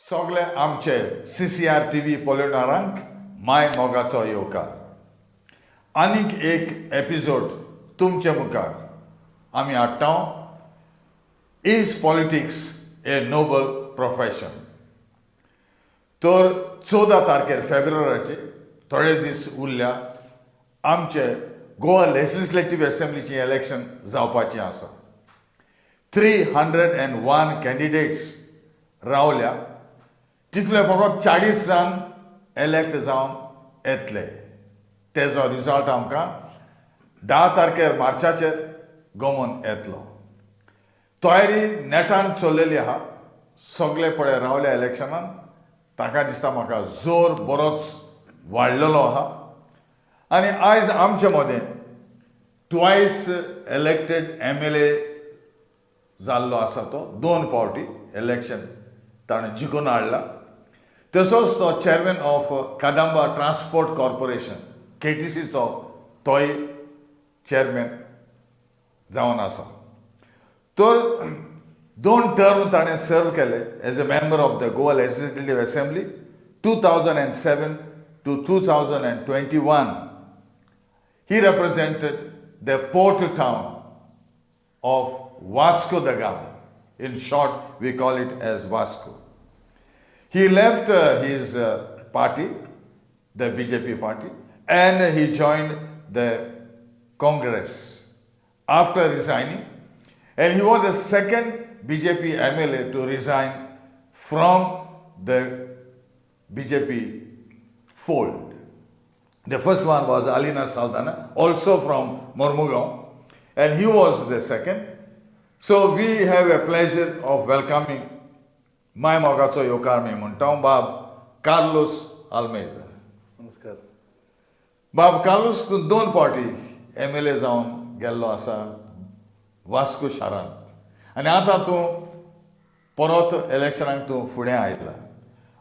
सगळे आमचे CCR TV पळयणाऱ्यांक my मोगाचो येवकार. आनीक एक एपिसोड तुमचे मुखार आमी हाडटा. Is politics a noble profession. तर 14 तारखेर फेब्रुवारीचे थोडे दीस उरल्या आमचे गोवा लेजिस्लेटिव्ह असेंब्लीचें इलेक्शन जावपाचें आसा. 301 कॅन्डिडेट्स रावल्या. तितले फकत 40 जाण इलेक्ट जावन येतले. तेजो रिजल्ट आमकां 10 तारखेर मार्चाचेर गमोन येतलो. तयारी नेटान चल्लेली आहा. सगळे पळय रावल्या इलेक्शनान. ताका दिसता म्हाका जोर बरोच वाडलेलो आहा. आनी आयज आमचे मदें ट्वायस इलेक्टेड MLA जाल्लो आसा. तो 2 फावटी इलेक्शन ताणें जिखून हाडला. तसोच तो chairman of Kadamba transport corporation KTCचो तोय चेअरमॅन जावन आसा. तर 2 टर्म ताणें सर्व केले as a member of the Goa legislative assembly 2007 to 2021. He represented the port town of Vasco da Gama. In short, we call it as Vasco. He left his party, the BJP party, and he joined the Congress after resigning. And he was the second BJP MLA to resign from the BJP fold. The first one was Alina Saldana, also from Mormugaon, and he was the second. So we have a pleasure of welcoming my मोगाचो येवकार मी म्हणटा बाब Carlos Almeida. नमस्कार. बाब Carlos, तूं 2 फावटी MLA जावन गेल्लो आसा वास्को शारांत. आनी आतां तूं परत इलेक्शनाक तूं फुडें आयला.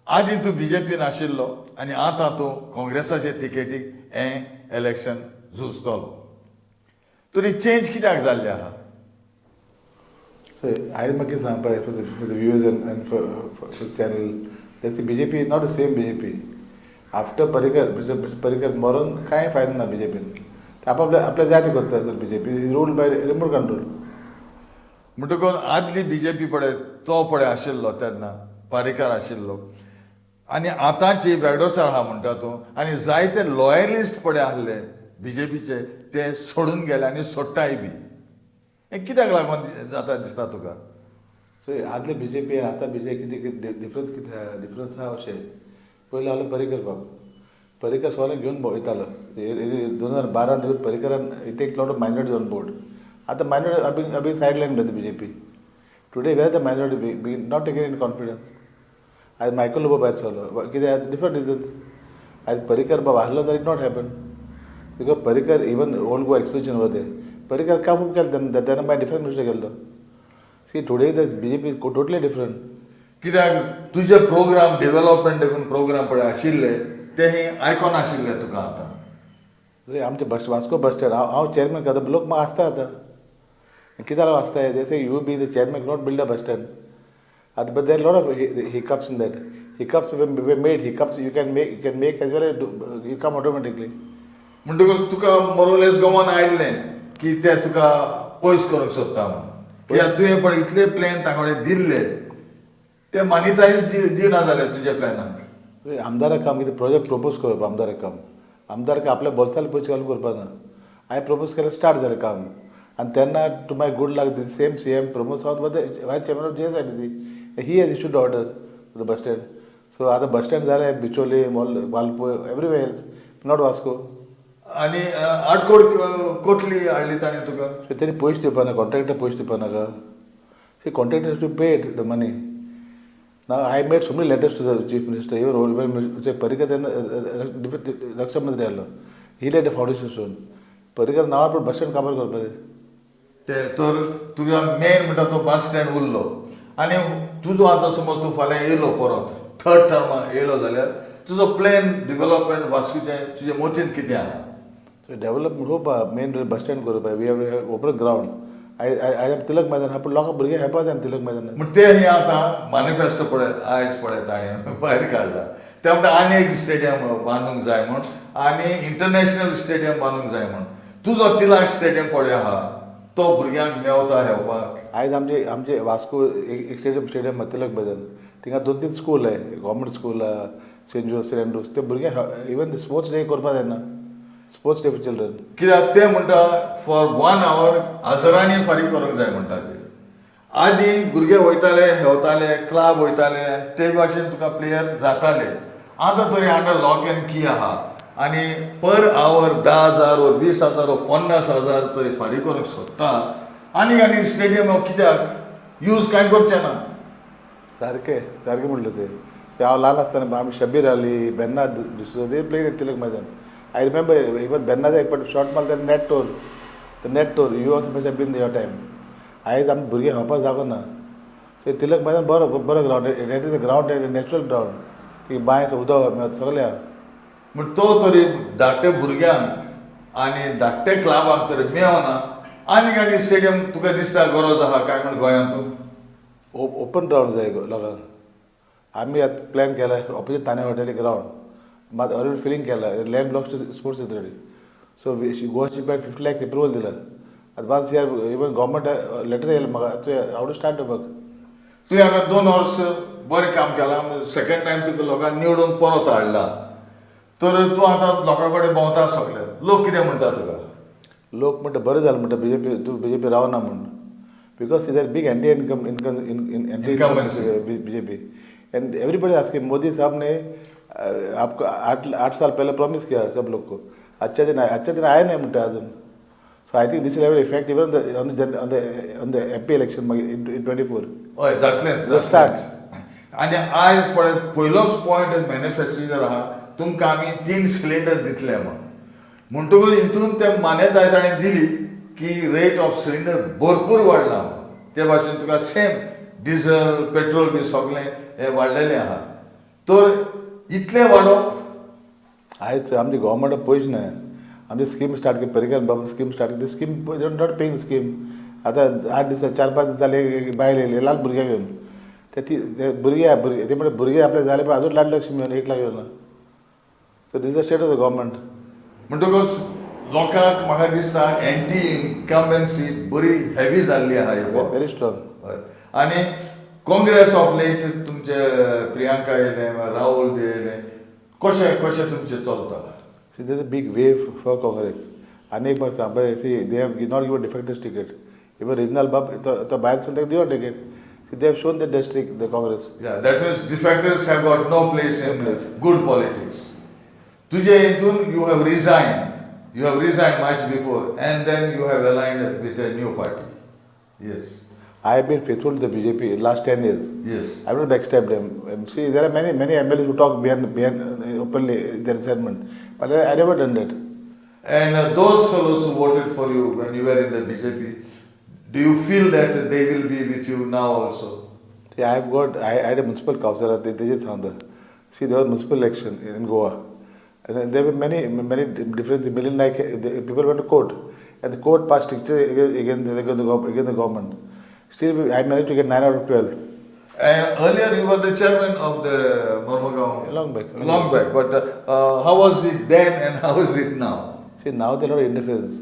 आदीं तूं BJPन आशिल्लो आनी आतां तूं काँग्रेसाचे तिकेटीक हें इलेक्शन झुजतलो. तरी चेंज कित्याक जाल्ली आहा? So I am again for the viewers and for the channel. That's the BJP is not the same BJP. After Parikar Moran, काय फायदा ना BJP. आपल्या जाती करता BJP is ruled by remote control. म्हणटकूच आदली BJP पळय तो पळय आशिल्लो तेन्ना पारेकर आशिल्लो आनी आतांची वेडोसार आहा म्हणटा तूं. आनी जायते लॉयलिस्ट पळय आहले BJPचे ते सोडून गेले आनी सोडटाय बी. हें कित्याक लागून जाता दिसता तुका? सो आदले BJP आनी आतां BJP कितें डिफरन्स आहा अशें. पयलीं आहलो परिकर बाब. परिकर सगळें घेवन वयतालो. 2012 घेवन परिकरान take lot of minorities on board. आतां मायनॉरिटी अभी sidelined by the BJP. Today where the minority be not taken in confidence. आयज मायकल लोबो भायर सरलो. कित्याक डिफरंट रिजन्स. आयज परिकर बाब आहलो जाल्यार it not happen. Because Parrikar even old Goa expression वर दे. परिकर काम खूब केलें तेन्ना मागीर डिफरंट मिनिस्टर गेल्लो. See today the BJP totally different. कित्याक तुजे प्रोग्राम डेव्हलपमेंट देखून प्रोग्राम पळय आशिल्ले ते आयकोन आशिल्ले तुका आतां. आमचे वास्को बस स्टँड हांव चेअरमॅन करता. लोक म्हाका आसता आतां कित्याक लागून आसताय. They say you be the chairman not build a bus stand. आतां but there lot of hiccups in that. Hiccups made hiccups you can make as well you come automatically. म्हणटकूच तुका मोरलेस गोवन आयिल्लें की ते तुका पयस करूंक सोदता म्हणून. कित्याक तुवें पळय इतले प्लॅन ताका कडेन दिल्ले ते मानितायज दिना जाले तुज्या प्लॅनाक. आमदाराक काम कितें प्रोजेक्ट प्रपोज करप. आमदाराक काम आमदाराक आपल्या बोल्साल पयशे घालून करपाक ना. हांवें प्रपोज केलें स्टार्ट जालें काम. आनी तेन्ना to my good luck the same CM Pramod Sawant was the vice chairman of JSITC. He has issued order for the bus stand. So आतां बस स्टँड जालें बिचोली वालपय एवरीवेअर नॉट वास्को. आनी आडकोड कोटली हाडली ताणें तुका? सो तेणी पयशे दिवपा नाका. कॉन्ट्रॅक्टर पयशे दिवपा नाका. See contractor to paid the money. Now I made so many letters to the chief minister. Even Parikar then रक्षा मंत्री आलो. He laid a foundation stone. Parikar नावार पण बस स्टँड काबार करपाचें. ते तर तुका मेन म्हणटा तो बस स्टँड उरलो. आनी तुजो आतां समज तूं फाल्यां येयलो परत 3rd टर्म येयलो जाल्यार तुजो प्लॅन डेव्हलपमेंट वास्कोचें तुजे मतीन कितें आहा? डेव्हलपमेंट खूप मेन बस स्टँड करपा. We have open ground. I Tilak Maidan हा पूण लोकांक भुरगे खेळपा जाय तिलक मैदान म्हण ते हे आतां मॅनिफेस्टो पळय आयज पळय ताणें भायर काडला ते म्हणटा आनी एक स्टेडियम बांदूंक जाय म्हण आनी इंटरनॅशनल स्टेडियम बांदूंक जाय म्हण तुजो तिलाक स्टेडियम पळय आहा तो भुरग्यांक मेवता खेळपाक आयज आमचे वास्को एक स्टेडियम तिलक मैदान थिंगा 2-3 स्कूल आहे गव्हर्मेंट स्कूल सेंट जोस सेंट एंड्रूज ते भुरगे इवन स्पोर्ट्स डे करपा जायना स्पोर्ट्स डे फॉर चिल्ड्रन कित्याक ते म्हणटा फॉर 1 hour हजारांनी फारीक करूंक जाय म्हणटा ते आदीं भुरगे वयताले खेळटाले क्लब वयताले ते भाशेन तुका प्लेयर जाताले आतां तरी अंडर लॉक एंड की आहा आनी पर आवर 10,000 वा 20,000 वा 50,000 तरी फारीक करूंक सोदता आनी स्टेडियम कित्याक यूज कांय करचें ना सारकें म्हणलें ते हांव ल्हान आसतना आमी Shabir Ali Benna D'Souza they played Tilak Maidan I remember even बेन्नाचे एक फावट शॉट मारले net tore you also must have been your time आयज आमी भुरगे खेळपाक जागो ना तिलक मैदान बरो ground it is a ground natural ground ती बांय उदक सगलें आहा म्हण तो तरी धाकटे भुरग्यांक आनी धाकटे क्लबाक तरी मेवना आनी स्टेडियम तुका दिसता गरज आहा काय म्हण गोंयांत ओपन ग्रावंड जाय लोकांक आमी आतां प्लॅन केला ऑपोजीट ताने हॉटेल ग्रावंड मात ऑलरेडी फिलींग केला land blocks to sports authority so गोवाची बँक 50 lakhs अप्रुवल दिला advance year even government letter येयला म्हाका हाव टू स्टार्ट वर्क तुवें हांगा 2 वर्स बरें काम केलां सेकंड टायम तुका लोकांक निवडून परत हाडला तर तूं आतां लोकां कडेन भोंवता सगळे लोक कितें म्हणटा तुका लोक म्हणटा बरें जालें म्हणटा बीजेपी रावना म्हण because is big anti BJP and everybody asking Modi साहब ने आपको 8 साल पहले प्रॉमिस किया सब लोग को अच्छा दिन आया नहीं म्हणटा अजून so I think this will have effect even on the MP election in 24 हय जातलें स्टार्ट आनी आयज पळय पयलोच पॉयंट मॅनिफेस्टो जर आहा तुमकां आमी 3 सिलिंडर दितले म्हणटकूच हितून ते मान्यताय ताणें दिली की रेट ऑफ सिलिंडर भरपूर वाडला ते भाशेन तुका सेम डिझल पेट्रोल बी सगळें हें वाडलेलें आहा तर इतलें वाडप आयज आमची गव्हर्मेंट पयशे ना आमची स्कीम स्टार्ट केली पर्रिकर बाबू स्कीम स्टार्ट केली स्कीम नॉट पेईंग स्कीम आतां 8 दीस 4-5 दीस जाले बायल येयले ल्हान भुरग्यांक घेवन ते भुरगे ते म्हणटा भुरगे आपले जाले पण अजून 1 लाख लक्ष्मी मेळून 1 लाख येवना so this the state of the government म्हणटकूच लोकांक म्हाका दिसता एंटी इन्कम्बन्सी बरी हेवी जाल्ली आहा व्हेरी स्ट्रॉंग आनी काँग्रेस ऑफ लेट तुमचे प्रियांका येयले राहुल बी येयले कशें तुमचें चलता see there is a big wave for Congress आनी एक म्हाका सांगपा see they have not given defectors ticket even regional बाब तो भायर चलता ताका दिवन ticket see they have shown the district the Congress that means defectors have got no place in good politics तुजे हितून you have resign much before and then you have aligned with a new party yes I have been faithful to the BJP last 10 years. Yes. I will not backstab them. See, there are many MLAs who talk behind openly their resentment, but I never done that. And those fellows who voted for you when you were in the BJP, do you feel that they will be with you now also? See, I had a municipal councillor, Tejas Handa. See, there was municipal election in Goa. And there were many different million like people went to court, and the court passed strictures against the government. Still, I managed to get 9 out of 12. And earlier you were the chairman of the Mormugao. Long back. But how was it then and how is it now? See, now there are a lot of interference.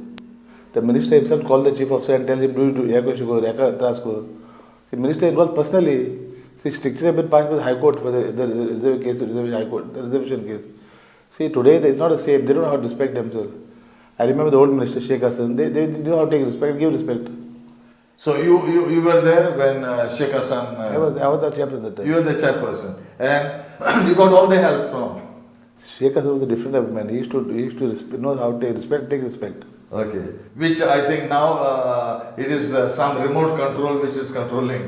The minister himself called the chief officer and tells him, do Yako Shugo, Yaka Trasko. The minister involved personally. See, strictures have been passed by the High Court for the reservation case. See, today it's not the same. They don't know how to respect themselves. I remember the old minister, Sheikh Hassan, they know how to take respect and give respect. So you were there when Sheikh Hassan... I was the chairperson that time. You were the chairperson. And you got all the help from... Sheikh Hassan was a different type of man. He used to know how to take respect. Okay. Which I think now it is some remote control which is controlling.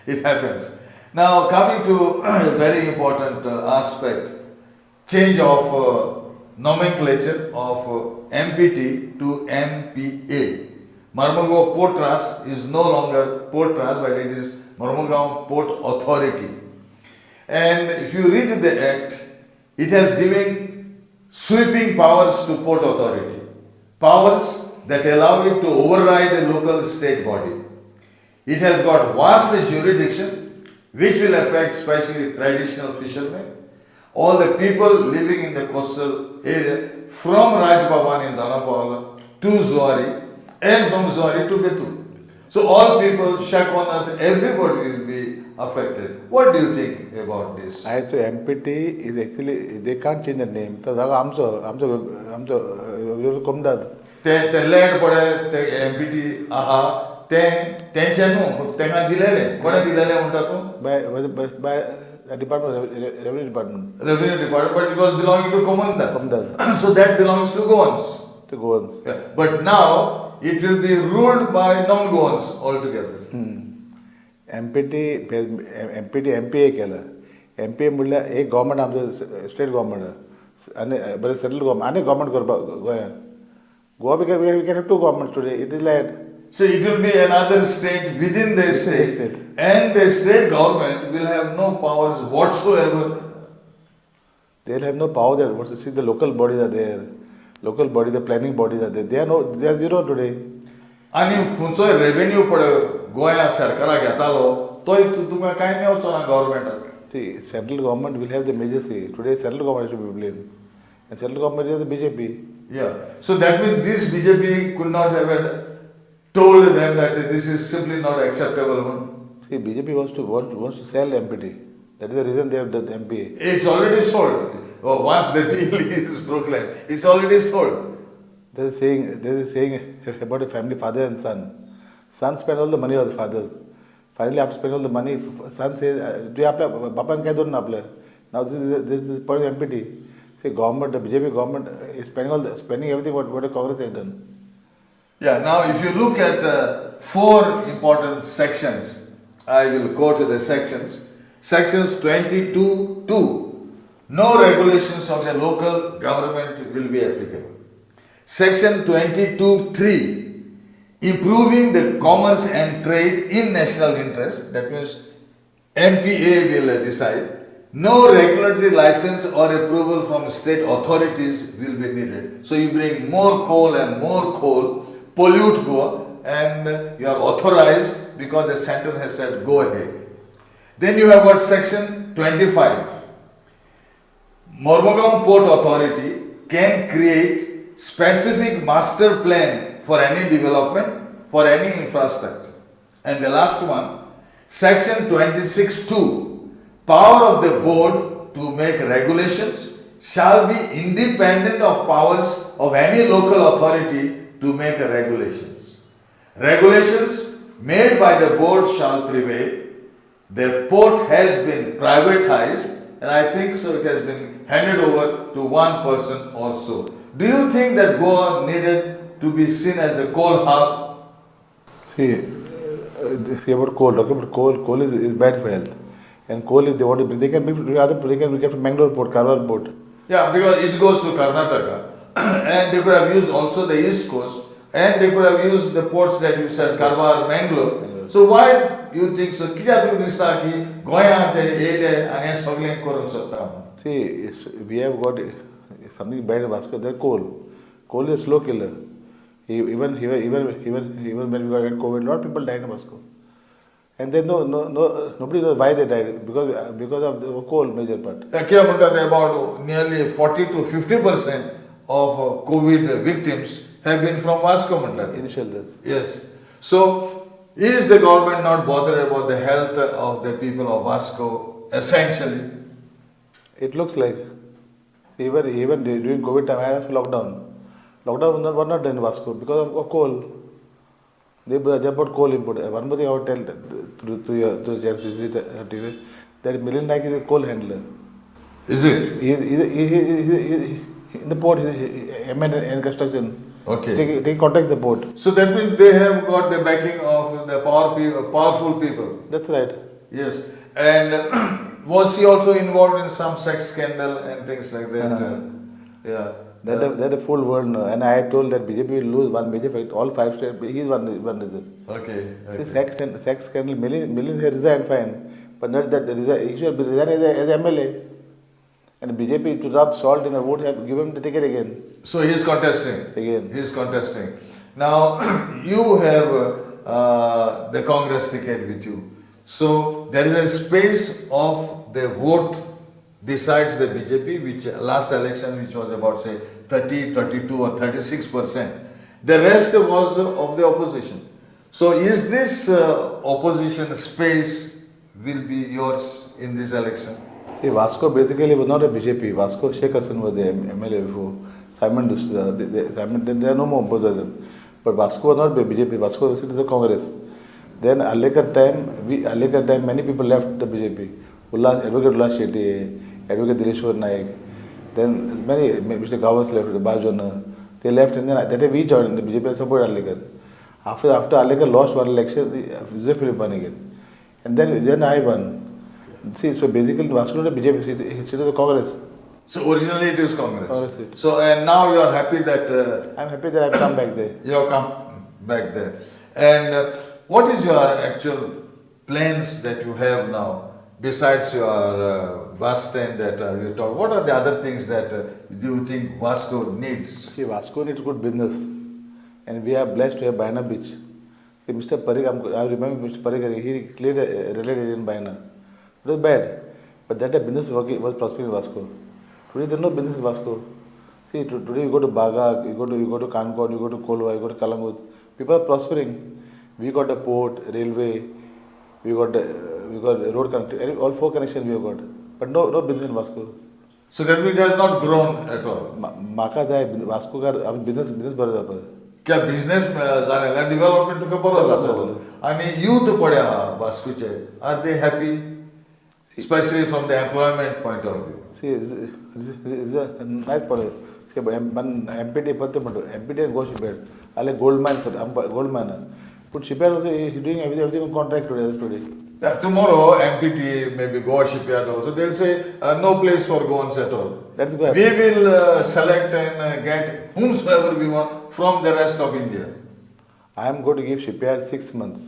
It happens. Now coming to a very important aspect, change of nomenclature of MPT to MPA. Mormugao Port Trust is no longer Port Trust, but it is Mormugao Port Authority. And if you read the act, it has given sweeping powers to Port Authority. Powers that allow it to override a local state body. It has got vast jurisdiction which will affect especially traditional fishermen, all the people living in the coastal area from Raj Bhavan in Dhanapala to Zuari and from Zuari to Betul. So all people, shack owners, everybody will be affected. What do you think about this? I say MPT is actually, they can't change the name. So आमचो कोमदाद. ते land पडे ते empty आहा तेंचे न्हू तेंका दिलेले कोणे दिलेले म्हणटा तूं By department, revenue department. Revenue department, but it was belonging to Komanda. Komanda. So that belongs to Goans. To Goans. Yeah. But now it will be ruled by non-Goans altogether. MPT, MPA केला. MPA म्हणल्यार एक government आमचो state government आनी बरें central government आनी government करपाक गोंयांत. Goa we can have two governments today. It is like so it will be another state within the state, and the state government will have no powers whatsoever. They will have no power there. See, the local bodies are there. Local bodies, the planning bodies are there. They are zero today. आणि खंयचो revenue पळय गोंया सरकाराक घेतालो तोय तुमकां कांय मेवचो ना गव्हर्मेंटाक. See, central government will have the major say. Today, central government should be blamed. And central government is the BJP. Yeah. So that means this BJP could not have told them that this is simply not acceptable. See, BJP wants to sell MPT. That is the reason they have done MPA. It's already sold. Once the deal is proclaimed, it's already sold. There is a saying about a family, father and son. Son spend all the money of the father. Finally, after spending all the money, son says, "Do you apply? Papa and don't apply." Now this is part of MPT. See, government, the BJP government is spending everything what the Congress has done. Yeah. Now, if you look at 4 important sections, I will go to the sections. Sections 22(2). No regulations of the local government will be applicable. Section 22(3). Improving the commerce and trade in national interest. That means MPA will decide. No regulatory license or approval from state authorities will be needed. So you bring more coal and more coal, pollute Goa, and you are authorized because the center has said go ahead. Then you have got section 25. Mormugao Port Authority can create specific master plan for any development, for any infrastructure. And the last one, section 26(2). Power of the board to make regulations shall be independent of powers of any local authority to make regulations. Regulations made by the board shall prevail. The port has been privatized, and I think so it has been handed over to one person or so. Do you think that Goa needed to be seen as the coal hub? See about coal. Talking about coal. Coal is bad for health. And coal, if they want to bring, they can get from Mangalore port, Karwar port. Yeah, because it goes to Karnataka, and they could have used also the east coast, and they could have used the ports that you said, Karwar, Mangalore. So why you think so? कित्याक तुका दिसता की गोंयांत येयले आनी हें सगळें करूंक सोदता? See, we have got something bad in Vasco. There coal. Coal is a slow killer. Even when we got COVID, a lot of people died in Vasco. And then nobody knows why they died, because of the coal major part. About nearly 40 to 50% of COVID victims have been from Vasco. Initial death. Yes. So, is the government not bothered about the health of the people of Vasco, essentially? It looks like. Even during COVID time, I had lockdown. Lockdown was not done in Vasco because of coal. They bought coal input. One more thing I would tell to JNCC that Milind Naik is a coal handler. Is it? He in the port, MN and construction. Okay. They contact the port. So that means they have got the backing of the powerful people. That's right. Yes. And was he also involved in some sex scandal and things like that? Yeah. That's a full world now. And I told that BJP will lose one major fact. All 5 states, he is one reason. Okay. See, sex scandal, Milind has resigned, fine. But not that he should resign as MLA. And BJP, to rub salt in the vote, have given him the ticket again. So he is contesting. Again. He is contesting. Now, you have the Congress ticket with you. So, there is a space of the vote besides the BJP, which last election, which was about say 30, 32 or 36%. The rest was of the opposition. So, is this opposition space will be yours in this election? See, Vasco basically was not a BJP. Vasco Sheikh Hassan was the MLA before. Simon, there are no more both of them. But Vasco was not BJP. Vasco was the Congress. Then Alekar time, many people left the BJP. Advocate Ullas Shetty, Advocate Dileshwar Naik. Then many, Mr. Gavas left, Bajona. They left and then that day we joined the BJP and supported Alekar. After Alekar lost one election, Joseph Philip won again. And then I won. See, so basically Vasco was BJP, he the Congress. So originally it is Congress. Congress. So and now you are happy that I'm happy that I've come back there. you have come back there. And what is your actual plans that you have now besides your bus stand that you talk? What are the other things that do you think Vasco needs? See, Vasco needs good business, and we are blessed to have Baina Beach. See, Mr. Parikar, I remember Mr. Parikar, he cleared a related area in Baina. It was bad, but that business was prospering in Vasco. Today there is no business in Vasco. See, today you go to Baga, you go to Kanpur, you go to Kolwa, you go to Kalangut. People are prospering. We got a port, railway, we got road connectivity, all four connections we have got. But no business in Vasco. So that means it has not grown at all. Maka जाय Vasco का business बरं जातं. क्या business झालेला development तुका बरो जातो आणि यूथ पडे आहा वास्कोचे are they happy specially from the employment point of view. See, it's a nice point. See, MPT पत्ते म्हणतो MPT and go shipyard. Ale gold mine. But shipyard also he doing everything on contract today. Yeah, tomorrow MPT maybe Goa shipyard also they'll say no place for Goans at all. That's good. We will select and get whomsoever we want from the rest of India. I am going to give shipyard 6 months.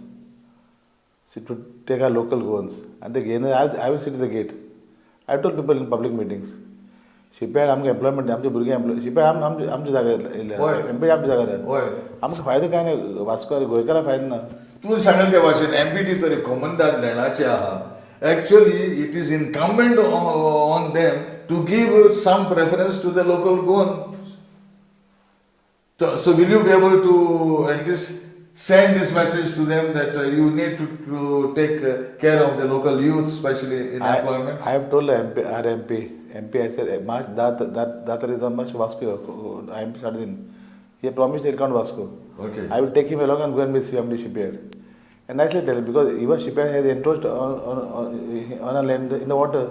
See, to take our local Goans. And the gainer, I will sit at the gate. I told people in public meetings. Shipyard आमचे employment आमचे भुरगे employment shipyard आमची जागा MPT आमची जागा होय. आमकां फायदो काय नाही वास्को गोंयकारांक फायदो ना. तू सांगल त्या भाशेन एमपीटी तरी कॉमनदार लेणाचे आहा actually it is incumbent on them to give some preference to the local Goans. So will you be able to at least send this message to them that you need to take care of the local youth, especially in employment? I have told our MP, I said, March, that is how much Vasco, I am starting. He promised he'll come to Vasco. Okay. I will take him along and go and meet CMD shipyard. And nicely tell him, because even shipyard has encroached on a land in the water.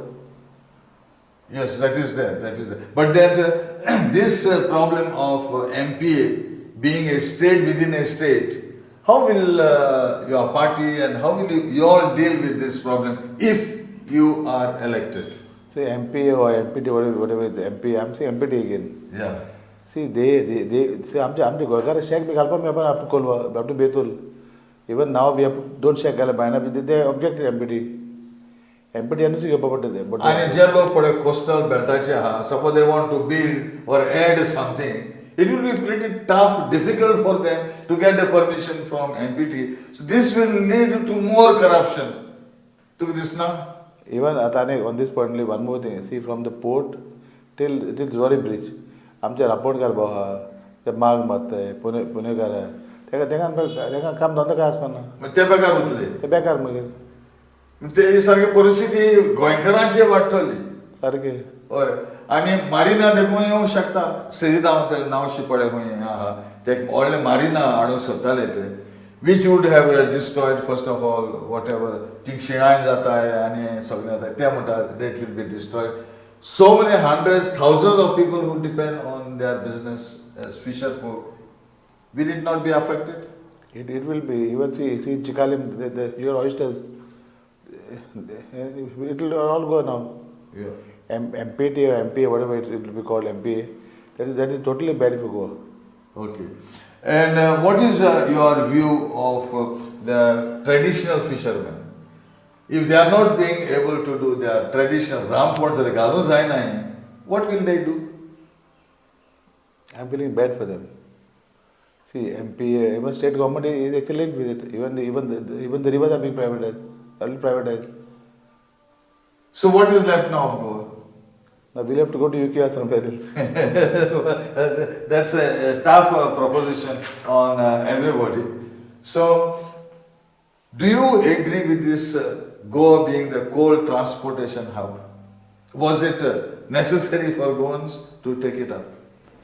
Yes, that is there. But that this problem of MPA being a state within a state, how will your party and how will you all deal with this problem if you are elected? So MPA or MPT, whatever the MP, I'm saying MPT again. Yeah. See, they say, आमचे गोंयकार shake B घालपाक मेळपा ना up to Kolwa, up to Betul. Even now we have don't shake घालप बायना B they objected MPT. MPT NC घेवपा पडटा ते. But आणि जे लोक पळय कोस्टल बेल्टाचे आहा, suppose they want to build or add something, it will be pretty tough, difficult for them to get the permission from MPT. So this will lead to more corruption. To this now? Even Atane, on this point, only one more thing. See, from the port till Zuari Bridge, आमचे रापोर्टकार भाव आहा, ते माग मारताय, पुणेकार आहे. तेका काम धंदो काय आसपाना. मग ते बेकार उरले. ते बेकार मागीर. ते सारखी परिस्थिती गोंयकारांची वाडटली. सारके. होय. आणि मारिना देखून येवंक शकता. श्रीदाम नांवशी पळय खंय आहा. ते व्हडले मारिना हाडूंक सोदताले ते. Which would have destroyed first of all whatever thing शिणाय जाताय आनी सगळें जाताय ते म्हणटात that will be destroyed. So many hundreds, thousands of people who depend on their business as fisher folk, will it not be affected? It will be. Even see Chikalim, your oysters, it will all go now. Yeah. MPT or MPA, whatever it will be called, MPA, that is totally bad if you go. Okay. And what is your view of the traditional fishermen? If they are not being able to do their traditional ramport, what will they do? I'm feeling bad for them. See, MP, even state government is actually linked with it. Even the rivers are being privatized, early privatized. So what is left now of Goa? Now we'll have to go to UK or somewhere else. That's a tough proposition on everybody. So, do you agree with this Goa being the coal transportation hub? Was it necessary for Goans to take it up?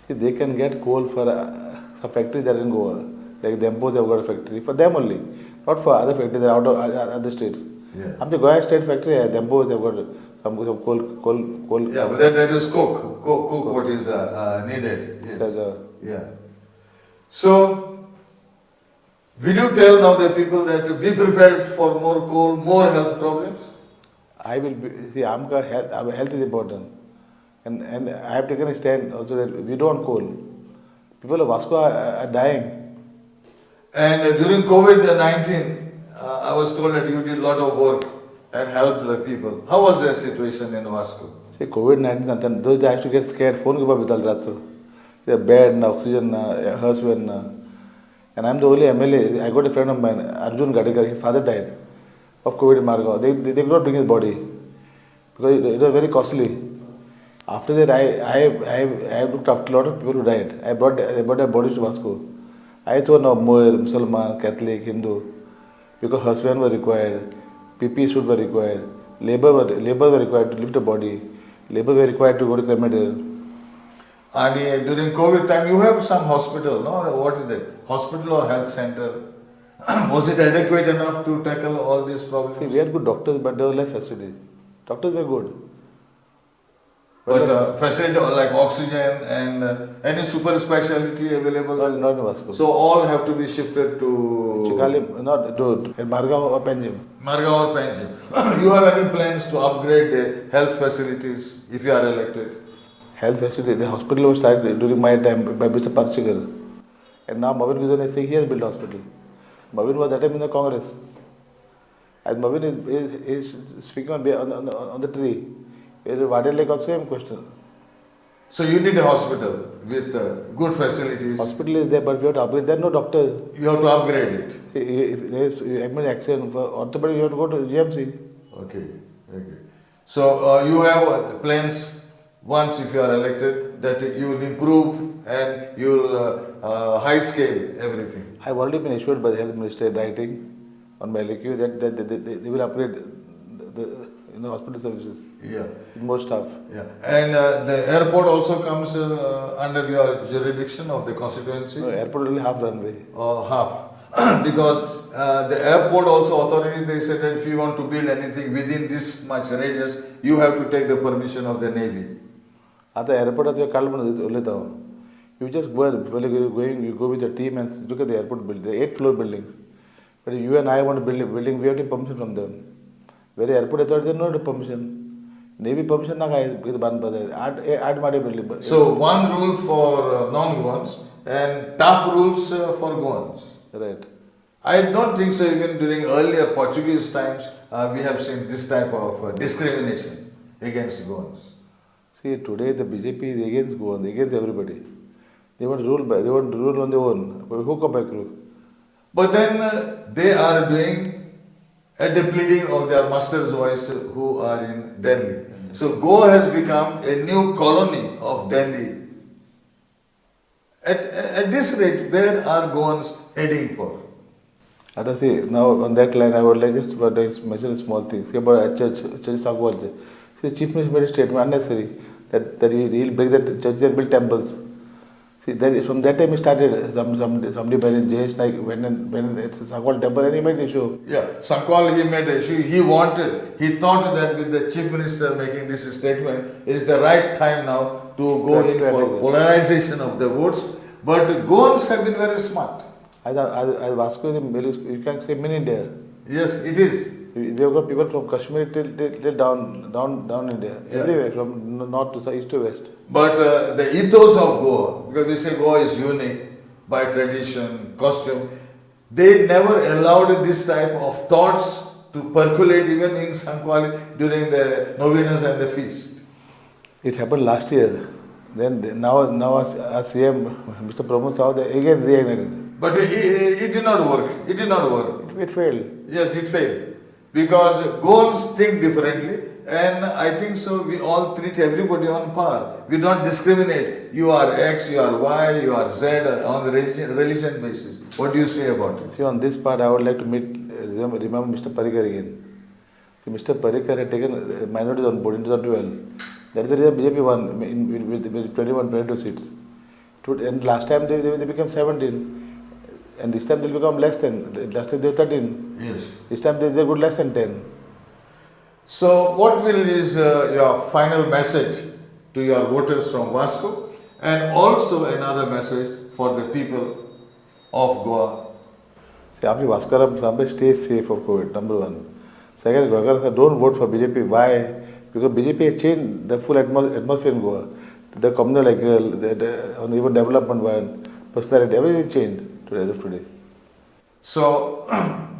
See, they can get coal for a factory that in Goa. Like Dempos have got a factory for them only, not for other factories that are out of other states. Yeah. I'm the Goa state factory. Dempos have got some coal. Yeah, but that is coke. Coke what is needed. Yes. Yeah. So, will you tell now the people that to be prepared for more coal, more health problems? I will be, see, our health is important. And I have taken a stand also that we don't want coal. People of Vasco are dying. And during COVID-19, I was told that you did a lot of work and helped the people. How was that situation in Vasco? See, COVID-19, and those guys actually get scared. Phone ke baad vital raat so. They're bed, oxygen, Herswen. And I'm the only MLA. I got a friend of mine, Arjun Gadekar. His father died of COVID in Margao. They could not bring his body because it was very costly. After that, I looked after a lot of people who died. I brought their bodies to Vasco. I saw no Moor, Musalman, Catholic, Hindu, because husband were required, PP suit were required, labor were required to lift a body, labor were required to go to crematorium. And during COVID time, you have some hospital, no? What is that? Hospital or health center? Was it adequate enough to tackle all these problems? See, we had good doctors, but there was less facilities. Doctors were good. But facility like oxygen and any super specialty available? Not in Vasco. So all have to be shifted to Chikali, not to Margao or Panjim. Margao or Panjim. You have any plans to upgrade the health facilities if you are elected? Health facility, the hospital was started during my time by Mr. Parchigar. And now Mavin Guzan is saying he has built hospital. Mavin was that time in the Congress. As Mavin is speaking on the tree. Vadele got same question. So you need a hospital with good facilities. Hospital is there, but we have to upgrade. There are no doctors. You have to upgrade it. If there is accident for orthopedic, you have to go to GMC. Okay. So you have plans once if you are elected that you will improve and you will high scale everything. I have already been assured by the health minister in writing on my LQ that they will upgrade the hospital services. Yeah. More staff. Yeah. And the airport also comes under your jurisdiction of the constituency? No, airport only half runway. Half. Because the airport also authority, they said that if you want to build anything within this much radius, you have to take the permission of the Navy. At the airport, you just go, you go with your team and look at the airport building. There are 8 floor buildings. But if you and I want to build a building, we have to take permission from them. Where the airport authority, they don't have permission. Navy permission na add building. So one rule for non-Goans and tough rules for Goans. Right. I don't think so. Even during earlier Portuguese times, we have seen this type of discrimination against Goans. See, today the BJP is against Goans, against everybody. They want to rule on their own. Who come back? But then they are doing at the pleading of their master's voice who are in Delhi. So Goa has become a new colony of Delhi. At this rate, where are Goans heading for? See, now on that line, I would like just to mention a small thing. See about a church Sagwal. See, Chief Minister made a statement unnecessary that he will break the church and build temples. See, from that time he started, somebody by the Jayesh Naik when it's a Sankwal temple and he made the issue. Yeah, Sankwal he made the issue. He thought that with the Chief Minister making this statement, is the right time now to go in for polarization of the votes. But Goans have been very smart. As Vasco, you can say mini India. Yes, it is. We have got people from Kashmir till down India, everywhere, from north to south, east to west. But the ethos of Goa, because we say Goa is unique by tradition, costume, they never allowed this type of thoughts to percolate even in Sankwal during the novenas and the feast. It happened last year. Now as CM, Mr. Pramod Saud again reignited. But it did not work. It did not work. It failed. Yes, it failed. Because goals think differently, and I think so we all treat everybody on par. We don't discriminate. You are X, you are Y, you are Z on the religion basis. What do you say about it? See, on this part, I would like to remember Mr. Parikar again. See, Mr. Parikar had taken minorities on board in 2012. That is the reason BJP won with 21, 22 seats. And last time they became 17. And this time they'll become less than. Last time they were 13. Yes. This time they got less than 10. So, what is your final message to your voters from Vasco, and also another message for the people of Goa? See, after Vaskaram, stay safe of COVID, number one. Second, Goa, don't vote for BJP. Why? Because BJP has changed the full atmosphere in Goa. The communal, even development one, personality, everything changed as of today. So,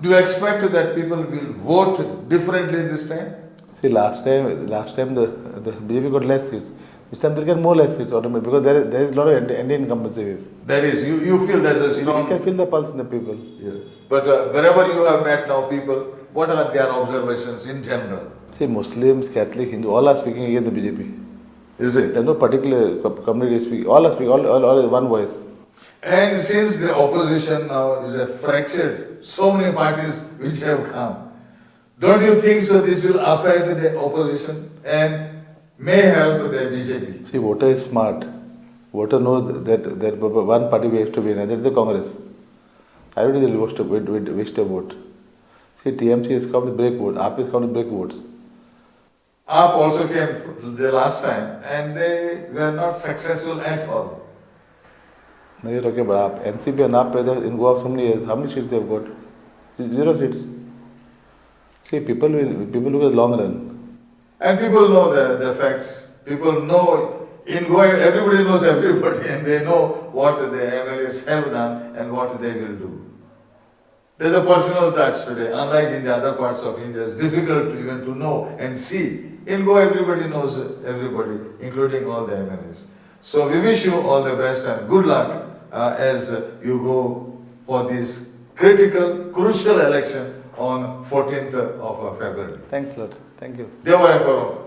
do you expect that people will vote differently this time? See, last time the BJP got less seats. This time they'll get more less seats automatically because there is a lot of anti-incumbency. There is. You feel there's a strong... You can feel the pulse in the people. Yeah. But wherever you have met now people, what are their observations in general? See, Muslims, Catholic, Hindu, all are speaking against the BJP. Is it? There's no particular community speaking. All are speaking, all one voice. And since the opposition now is fractured, so many parties which have come, don't you think so this will affect the opposition and may help the BJP? See, voter is smart. Voter knows that one party we have to win, and that is the Congress. I don't think they'll waste a vote. See, TMC has come to break votes, AAP has come to break votes. AAP also came the last time and they were not successful at all. Now you're talking about AAP. NCP and AAP in Goa for so many years, how many seats they have got? 0 seats. See, people look at the long run. And people know the facts. People know, in Goa everybody knows everybody and they know what the MLAs have done and what they will do. There's a personal touch today, unlike in the other parts of India. It's difficult even to know and see. In Goa everybody knows everybody, including all the MLAs. So we wish you all the best and good luck as you go for this critical, crucial election on 14th of February. Thanks a lot. Thank you. Devaya Karo.